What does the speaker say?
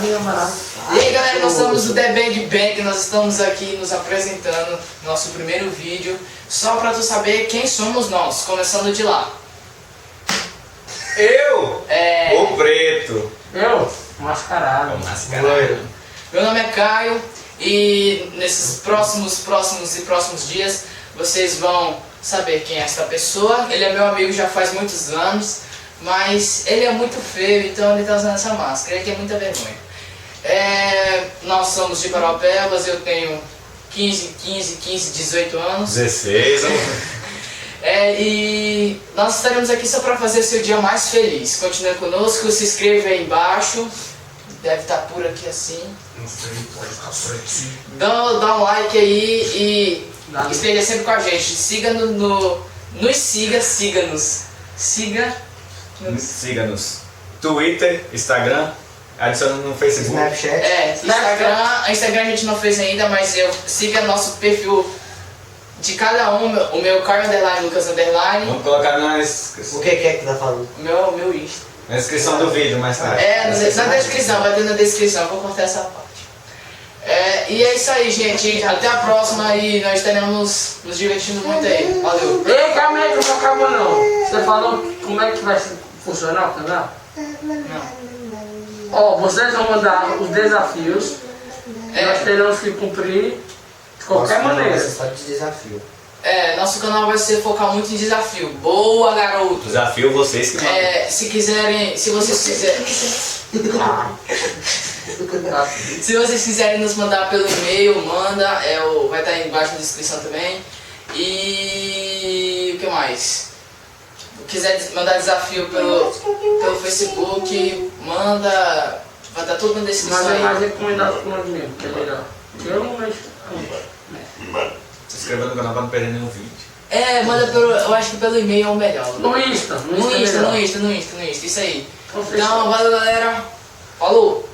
E aí galera, nós somos o The Bang Bang, nós estamos aqui nos apresentando nosso primeiro vídeo, só pra tu saber quem somos nós, começando de lá. Eu? O preto. Eu? Mascarado. O mascarado. Meu nome é Caio e nesses próximos dias vocês vão saber quem é essa pessoa. Ele é meu amigo já faz muitos anos, mas ele é muito feio, então ele tá usando essa máscara, ele tem muita vergonha. Nós somos de Paraupebas, eu tenho 15, 18 anos. 16, E nós estaremos aqui só para fazer seu dia mais feliz. Continue conosco, se inscreva aí embaixo. Deve estar por aqui assim. Dá um like aí e esteja sempre com a gente. Siga-nos. Siga-nos. Twitter, Instagram, adiciona no Facebook. Snapchat. Instagram a gente não fez ainda, mas siga nosso perfil de cada um. O meu Caio Underline, Lucas Underline. Vamos colocar O que é que tu tá falando? Meu Insta. na descrição do vídeo mais tarde. Na descrição, vai ter na descrição, eu vou cortar essa parte. E é isso aí, gente. Até a próxima e nós estaremos nos divertindo muito aí. Valeu. Ei, calma aí, calma não. Você falou como é que vai funcionar o canal? Não. Ó, vocês vão mandar os desafios. Nós teremos que cumprir de qualquer maneira. Só de desafio. Nosso canal vai ser focar muito em desafio. Boa, garoto! Desafio vocês que mandam. Se vocês quiserem... Se vocês quiserem nos mandar pelo e-mail, manda. Vai estar aí embaixo na descrição também. E... o que mais? Quiser mandar desafio pelo Facebook, manda. Vai estar tudo na descrição Mas é mais aí. recomendado por nós mesmo, que é melhor. Eu não mexo. Se inscreva no canal para não perder nenhum vídeo. Manda eu acho que pelo e-mail é o melhor. No Insta. No Insta, isso aí. Então, Então, valeu galera. Falou!